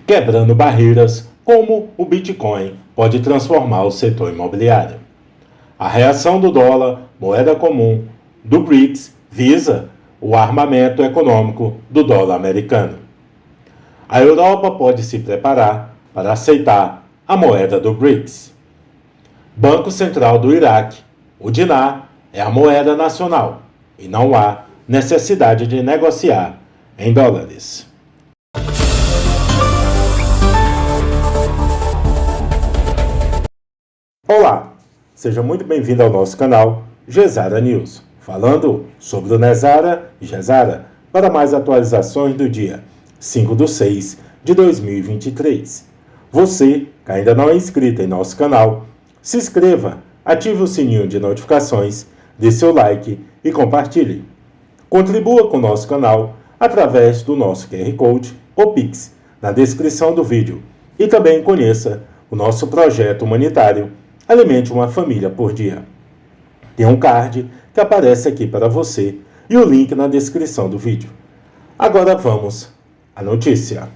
Quebrando barreiras, como o Bitcoin pode transformar o setor imobiliário. A reação do dólar, moeda comum, do BRICS, visa o armamento econômico do dólar americano. A Europa pode se preparar para aceitar a moeda do BRICS. Banco Central do Iraque, o dinar, é a moeda nacional e não há necessidade de negociar em dólares. Olá, seja muito bem-vindo ao nosso canal Gesara News, falando sobre o Nezara e Gesara para mais atualizações do dia 5/6 de 2023. Você que ainda não é inscrito em nosso canal, se inscreva, ative o sininho de notificações, dê seu like e compartilhe. Contribua com o nosso canal através do nosso QR Code ou Pix na descrição do vídeo e também conheça o nosso projeto humanitário Alimente uma Família por Dia. Tem um card que aparece aqui para você e o link na descrição do vídeo. Agora vamos à notícia.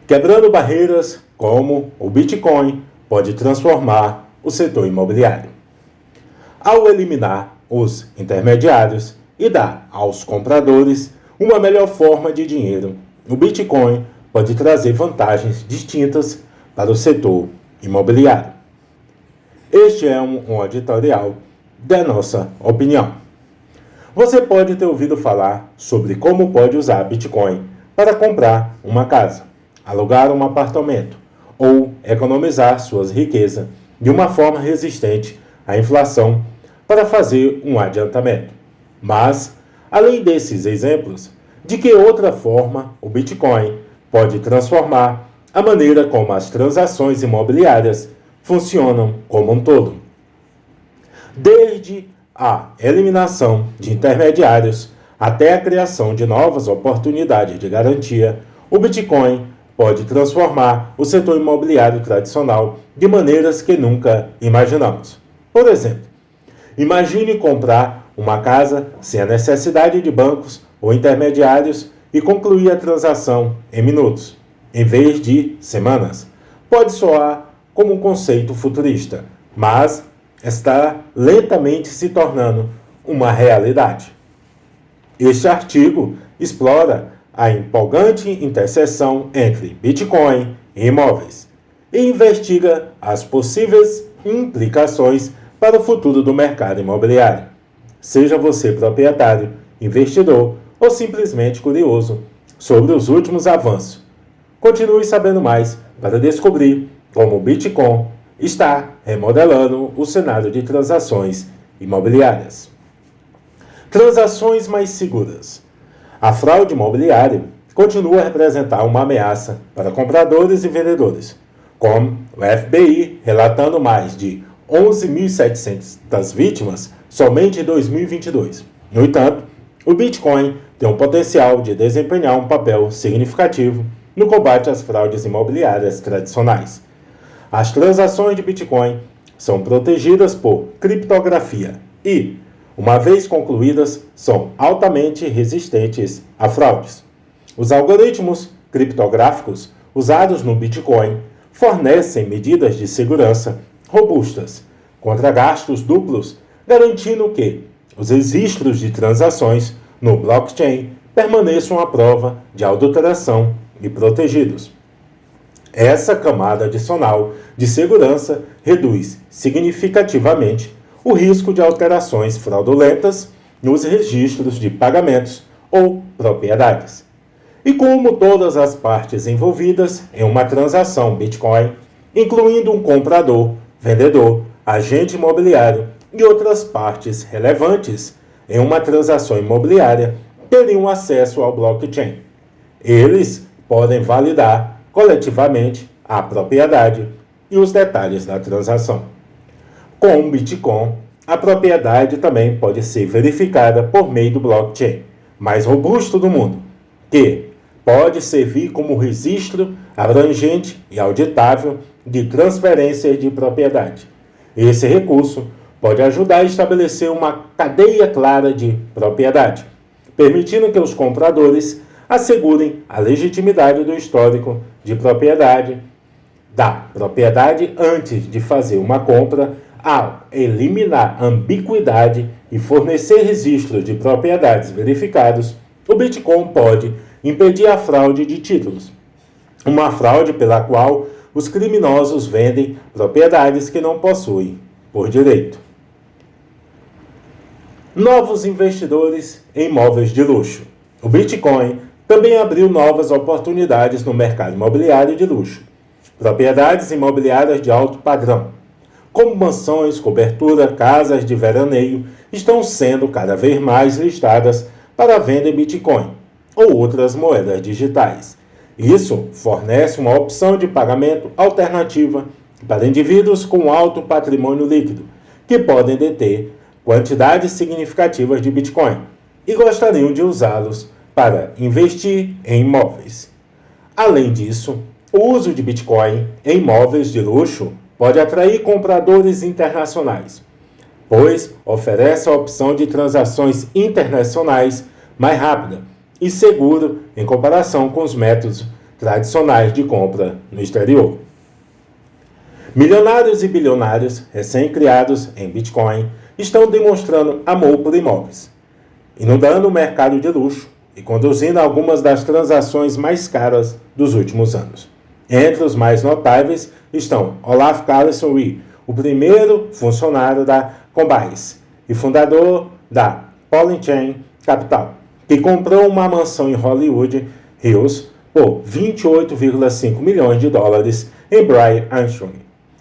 Quebrando barreiras, como o Bitcoin pode transformar o setor imobiliário. Ao eliminar os intermediários e dar aos compradores uma melhor forma de dinheiro, o Bitcoin pode trazer vantagens distintas para o setor imobiliário. Este é um editorial da nossa opinião. Você pode ter ouvido falar sobre como pode usar Bitcoin para comprar uma casa, alugar um apartamento ou economizar suas riquezas de uma forma resistente à inflação para fazer um adiantamento. Mas, além desses exemplos, de que outra forma o Bitcoin pode transformar a maneira como as transações imobiliárias funcionam como um todo? Desde a eliminação de intermediários até a criação de novas oportunidades de garantia, o Bitcoin pode transformar o setor imobiliário tradicional de maneiras que nunca imaginamos. Por exemplo, imagine comprar uma casa sem a necessidade de bancos ou intermediários e concluir a transação em minutos, em vez de semanas. Pode soar como um conceito futurista, mas está lentamente se tornando uma realidade. Este artigo explora a empolgante interseção entre Bitcoin e imóveis e investiga as possíveis implicações para o futuro do mercado imobiliário. Seja você proprietário, investidor ou simplesmente curioso sobre os últimos avanços, continue sabendo mais para descobrir como o Bitcoin está remodelando o cenário de transações imobiliárias. Transações mais seguras. A fraude imobiliária continua a representar uma ameaça para compradores e vendedores, com o FBI relatando mais de 11.700 vítimas somente em 2022. No entanto, o Bitcoin tem o potencial de desempenhar um papel significativo no combate às fraudes imobiliárias tradicionais. As transações de Bitcoin são protegidas por criptografia e, uma vez concluídas, são altamente resistentes a fraudes. Os algoritmos criptográficos usados no Bitcoin fornecem medidas de segurança robustas contra gastos duplos, garantindo que os registros de transações no blockchain permaneçam à prova de adulteração e protegidos. Essa camada adicional de segurança reduz significativamente o risco de alterações fraudulentas nos registros de pagamentos ou propriedades. E como todas as partes envolvidas em uma transação Bitcoin, incluindo um comprador, vendedor, agente imobiliário e outras partes relevantes em uma transação imobiliária, teriam acesso ao blockchain. Eles podem validar coletivamente a propriedade e os detalhes da transação. Com o Bitcoin, a propriedade também pode ser verificada por meio do blockchain mais robusto do mundo, que pode servir como registro abrangente e auditável de transferência de propriedade. Esse recurso pode ajudar a estabelecer uma cadeia clara de propriedade, permitindo que os compradores assegurem a legitimidade do histórico da propriedade antes de fazer uma compra, ao eliminar ambiguidade e fornecer registros de propriedades verificados, o Bitcoin pode impedir a fraude de títulos, uma fraude pela qual os criminosos vendem propriedades que não possuem por direito. Novos investidores em imóveis de luxo. O Bitcoin também abriu novas oportunidades no mercado imobiliário de luxo. Propriedades imobiliárias de alto padrão, como mansões, cobertura, casas de veraneio, estão sendo cada vez mais listadas para venda em Bitcoin ou outras moedas digitais. Isso fornece uma opção de pagamento alternativa para indivíduos com alto patrimônio líquido, que podem deter quantidades significativas de Bitcoin e gostariam de usá-los para investir em imóveis. Além disso, o uso de Bitcoin em imóveis de luxo pode atrair compradores internacionais, pois oferece a opção de transações internacionais mais rápida e segura em comparação com os métodos tradicionais de compra no exterior. Milionários e bilionários recém-criados em Bitcoin estão demonstrando amor por imóveis, inundando o mercado de luxo e conduzindo algumas das transações mais caras dos últimos anos. Entre os mais notáveis estão Olaf Carlson, o primeiro funcionário da Coinbase e fundador da Polychain Capital, que comprou uma mansão em Hollywood Hills por 28,5 milhões de dólares em Brian Armstrong,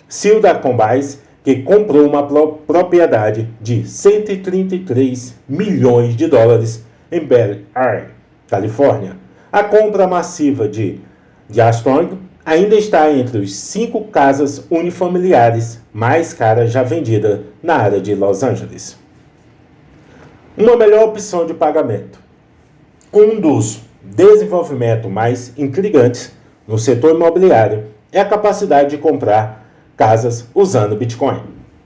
CEO da Coinbase, que comprou uma propriedade de 133 milhões de dólares em Bel Air, Califórnia. A compra massiva de Armstrong ainda está entre os 5 casas unifamiliares mais caras já vendidas na área de Los Angeles. Uma melhor opção de pagamento. Um dos desenvolvimentos mais intrigantes no setor imobiliário é a capacidade de comprar casas usando Bitcoin.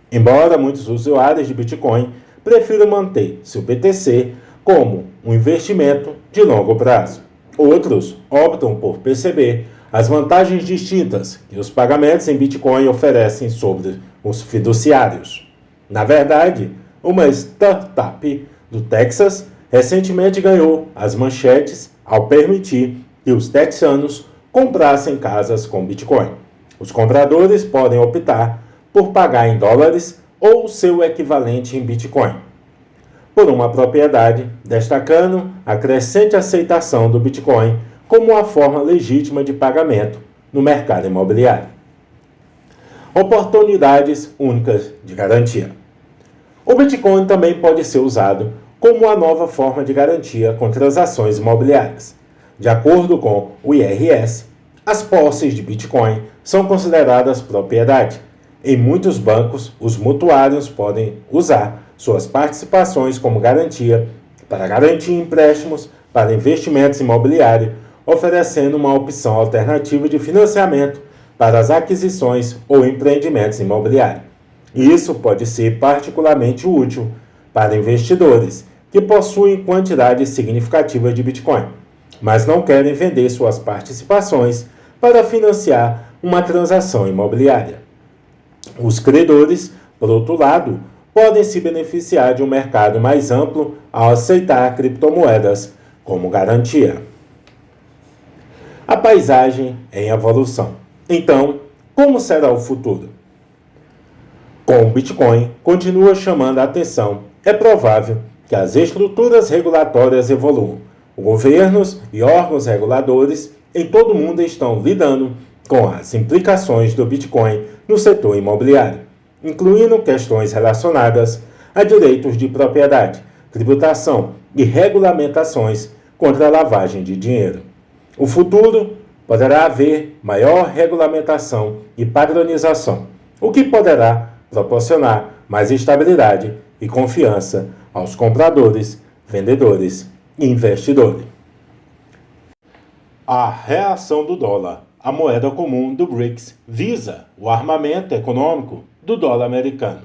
Embora muitos usuários de Bitcoin prefiram manter seu BTC como um investimento de longo prazo, outros optam por perceber as vantagens distintas que os pagamentos em Bitcoin oferecem sobre os fiduciários. Na verdade, uma startup do Texas recentemente ganhou as manchetes ao permitir que os texanos comprassem casas com Bitcoin. Os compradores podem optar por pagar em dólares ou seu equivalente em Bitcoin por uma propriedade, destacando a crescente aceitação do Bitcoin como uma forma legítima de pagamento no mercado imobiliário. Oportunidades únicas de garantia. O Bitcoin também pode ser usado como uma nova forma de garantia com transações imobiliárias. De acordo com o IRS, as posses de Bitcoin são consideradas propriedade. Em muitos bancos, os mutuários podem usar suas participações como garantia para garantir empréstimos para investimentos imobiliários, oferecendo uma opção alternativa de financiamento para as aquisições ou empreendimentos imobiliários. Isso pode ser particularmente útil para investidores que possuem quantidades significativas de Bitcoin, mas não querem vender suas participações para financiar uma transação imobiliária. Os credores, por outro lado, podem se beneficiar de um mercado mais amplo ao aceitar criptomoedas como garantia. A paisagem em evolução. Então, como será o futuro? Com o Bitcoin continua chamando a atenção, é provável que as estruturas regulatórias evoluam. Governos e órgãos reguladores em todo o mundo estão lidando com as implicações do Bitcoin no setor imobiliário, incluindo questões relacionadas a direitos de propriedade, tributação e regulamentações contra a lavagem de dinheiro. O futuro poderá haver maior regulamentação e padronização, o que poderá proporcionar mais estabilidade e confiança aos compradores, vendedores e investidores. A reação do dólar. A moeda comum do BRICS visa o armamento econômico do dólar americano.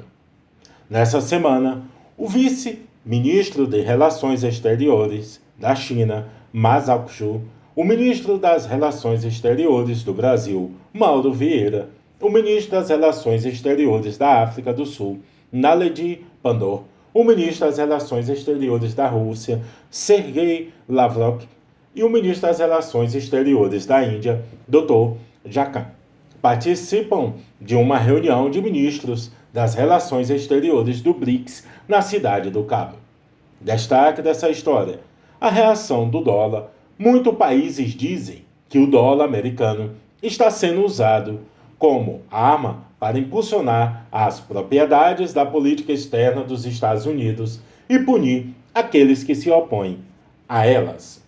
Nessa semana, o vice-ministro de Relações Exteriores da China, Ma Zhaoxu, o ministro das Relações Exteriores do Brasil, Mauro Vieira, o ministro das Relações Exteriores da África do Sul, Naledi Pandor, o ministro das Relações Exteriores da Rússia, Sergei Lavrov, e o ministro das Relações Exteriores da Índia, Dr. Jakan, participam de uma reunião de ministros das Relações Exteriores do BRICS na cidade do Cabo. Destaque dessa história: a reação do dólar. Muitos países dizem que o dólar americano está sendo usado como arma para impulsionar as propriedades da política externa dos Estados Unidos e punir aqueles que se opõem a elas.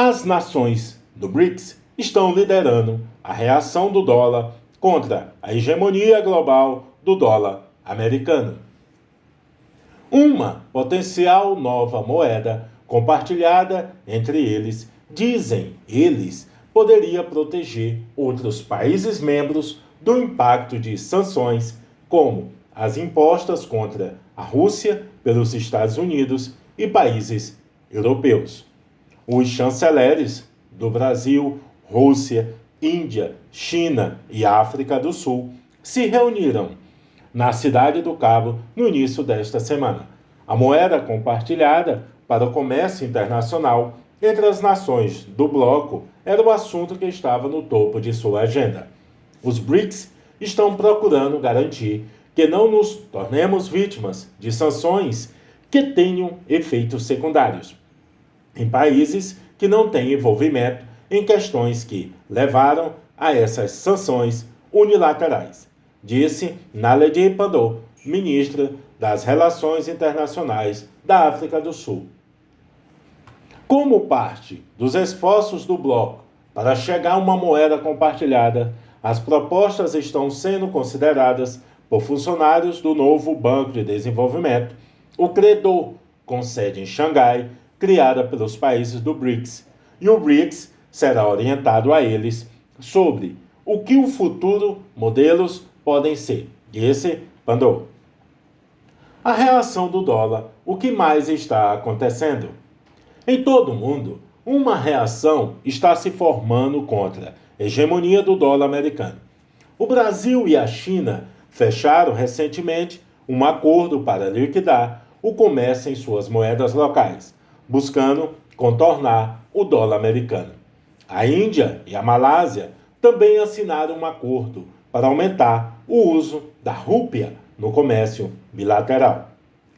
As nações do BRICS estão liderando a reação do dólar contra a hegemonia global do dólar americano. Uma potencial nova moeda compartilhada entre eles, dizem eles, poderia proteger outros países membros do impacto de sanções, como as impostas contra a Rússia pelos Estados Unidos e países europeus. Os chanceleres do Brasil, Rússia, Índia, China e África do Sul se reuniram na cidade do Cabo no início desta semana. A moeda compartilhada para o comércio internacional entre as nações do bloco era o assunto que estava no topo de sua agenda. Os BRICS estão procurando garantir que não nos tornemos vítimas de sanções que tenham efeitos secundários em países que não têm envolvimento em questões que levaram a essas sanções unilaterais, disse Naledi Pandor, ministra das Relações Internacionais da África do Sul. Como parte dos esforços do bloco para chegar a uma moeda compartilhada, as propostas estão sendo consideradas por funcionários do novo Banco de Desenvolvimento, o CREDO, com sede em Xangai, criada pelos países do BRICS, e o BRICS será orientado a eles sobre o que o futuro modelos podem ser, disse Pandor. A reação do dólar, o que mais está acontecendo? Em todo o mundo, uma reação está se formando contra a hegemonia do dólar americano. O Brasil e a China fecharam recentemente um acordo para liquidar o comércio em suas moedas locais, buscando contornar o dólar americano. A Índia e a Malásia também assinaram um acordo para aumentar o uso da rúpia no comércio bilateral.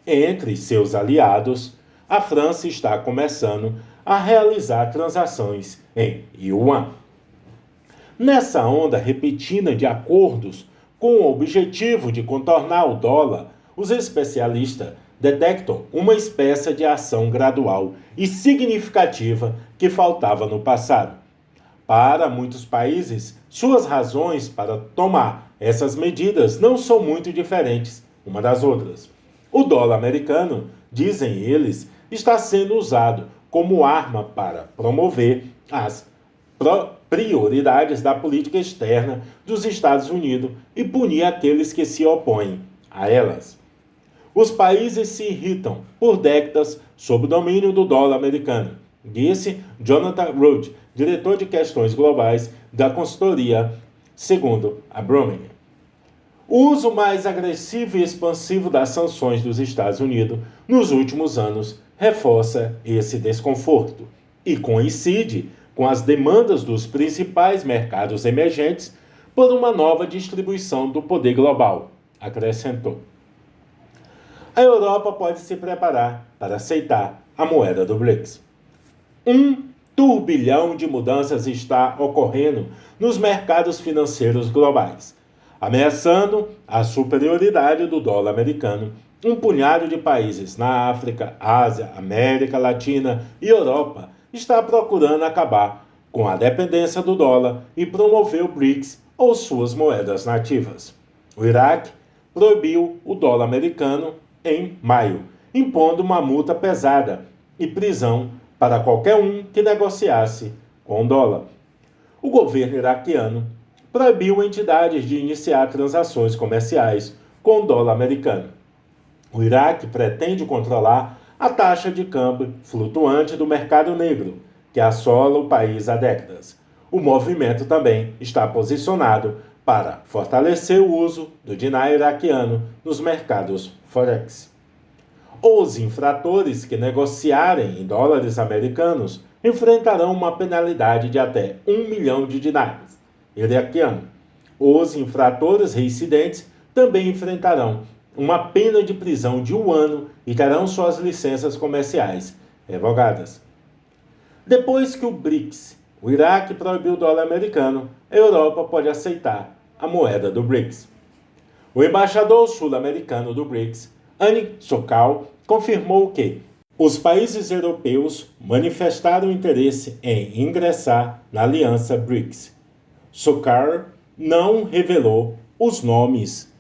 Entre seus aliados, a França está começando a realizar transações em yuan. Nessa onda repentina de acordos com o objetivo de contornar o dólar, os especialistas detectam uma espécie de ação gradual e significativa que faltava no passado. Para muitos países, suas razões para tomar essas medidas não são muito diferentes uma das outras. O dólar americano, dizem eles, está sendo usado como arma para promover as prioridades da política externa dos Estados Unidos e punir aqueles que se opõem a elas. Os países se irritam por décadas sob o domínio do dólar americano, disse Jonathan Rood, diretor de questões globais da consultoria, segundo a Bloomberg. O uso mais agressivo e expansivo das sanções dos Estados Unidos nos últimos anos reforça esse desconforto e coincide com as demandas dos principais mercados emergentes por uma nova distribuição do poder global, acrescentou. A Europa pode se preparar para aceitar a moeda do BRICS. Um turbilhão de mudanças está ocorrendo nos mercados financeiros globais, ameaçando a superioridade do dólar americano. Um punhado de países na África, Ásia, América Latina e Europa está procurando acabar com a dependência do dólar e promover o BRICS ou suas moedas nativas. O Iraque proibiu o dólar americano em maio, impondo uma multa pesada e prisão para qualquer um que negociasse com o dólar. O governo iraquiano proibiu entidades de iniciar transações comerciais com o dólar americano. O Iraque pretende controlar a taxa de câmbio flutuante do mercado negro, que assola o país há décadas. O movimento também está posicionado para fortalecer o uso do dinar iraquiano nos mercados forex. Os infratores que negociarem em dólares americanos enfrentarão uma penalidade de até 1 milhão de dinares iraquiano. Os infratores reincidentes também enfrentarão uma pena de prisão de 1 ano e terão suas licenças comerciais revogadas. Depois que o BRICS, o Iraque proibiu o dólar americano, a Europa pode aceitar a moeda do BRICS. O embaixador sul-americano do BRICS, Annie Sokal, confirmou que os países europeus manifestaram interesse em ingressar na aliança BRICS. Sokal não revelou os nomes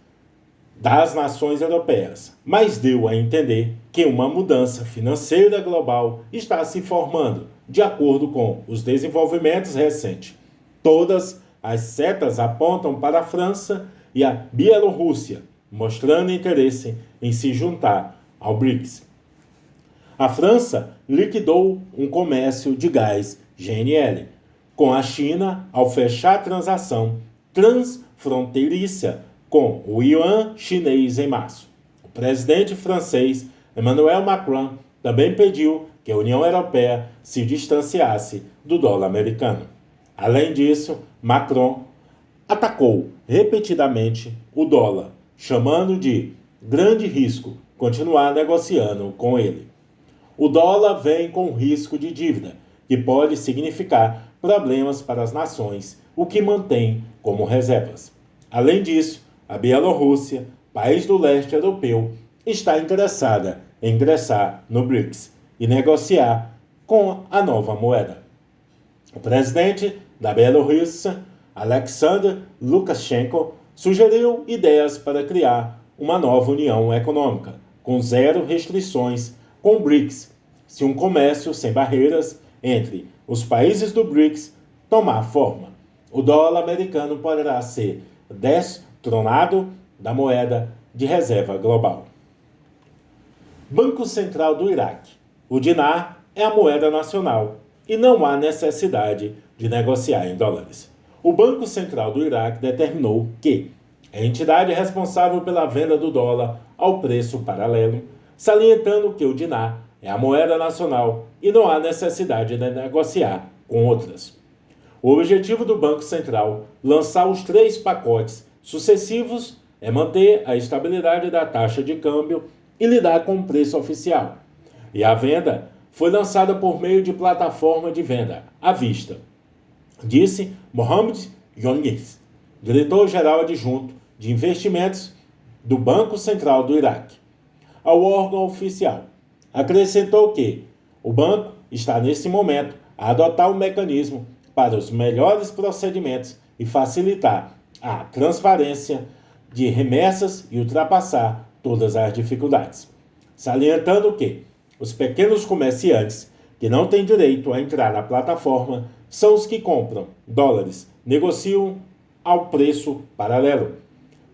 das nações europeias, mas deu a entender que uma mudança financeira global está se formando, de acordo com os desenvolvimentos recentes. Todas as setas apontam para a França e a Bielorrússia, mostrando interesse em se juntar ao BRICS. A França liquidou um comércio de gás GNL com a China ao fechar a transação transfronteiriça com o yuan chinês em março. O presidente francês Emmanuel Macron também pediu que a União Europeia se distanciasse do dólar americano. Além disso, Macron atacou repetidamente o dólar, chamando de grande risco continuar negociando com ele. O dólar vem com risco de dívida, que pode significar problemas para as nações, o que mantém como reservas. Além disso, a Bielorrússia, país do leste europeu, está interessada em ingressar no BRICS e negociar com a nova moeda. O presidente da Bielorrússia, Alexander Lukashenko, sugeriu ideias para criar uma nova união econômica, com zero restrições com o BRICS, se um comércio sem barreiras entre os países do BRICS tomar forma. O dólar americano poderá ser destronado da moeda de reserva global. Banco Central do Iraque. O dinar é a moeda nacional e não há necessidade de negociar em dólares. O Banco Central do Iraque determinou que a entidade responsável pela venda do dólar ao preço paralelo, salientando que o dinar é a moeda nacional e não há necessidade de negociar com outras. O objetivo do Banco Central, lançar os 3 pacotes sucessivos, é manter a estabilidade da taxa de câmbio e lidar com o preço oficial. E a venda foi lançada por meio de plataforma de venda à vista, disse Mohamed Younis, diretor-geral adjunto de investimentos do Banco Central do Iraque. Ao órgão oficial, acrescentou que o banco está nesse momento a adotar um mecanismo para os melhores procedimentos e facilitar a transferência de remessas e ultrapassar todas as dificuldades, salientando que os pequenos comerciantes que não têm direito a entrar na plataforma são os que compram dólares, negociam ao preço paralelo.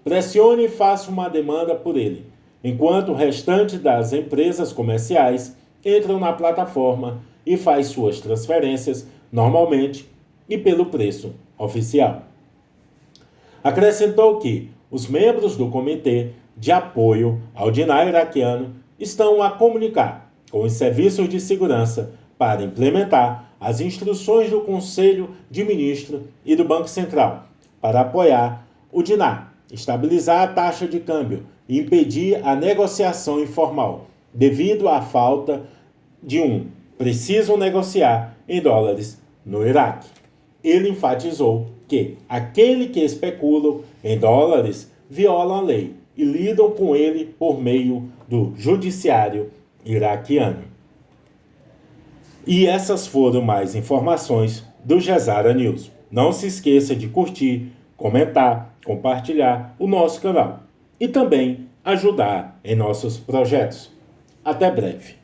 Pressione e faça uma demanda por ele, enquanto o restante das empresas comerciais entram na plataforma e faz suas transferências normalmente e pelo preço oficial. Acrescentou que os membros do Comitê de Apoio ao Dinar Iraquiano estão a comunicar com os serviços de segurança para implementar as instruções do Conselho de Ministros e do Banco Central para apoiar o dinar, estabilizar a taxa de câmbio e impedir a negociação informal, devido à falta de precisam negociar em dólares no Iraque. Ele enfatizou que aquele que especula em dólares viola a lei e lidam com ele por meio do judiciário iraquiano. E essas foram mais informações do Gezara News. Não se esqueça de curtir, comentar, compartilhar o nosso canal e também ajudar em nossos projetos. Até breve.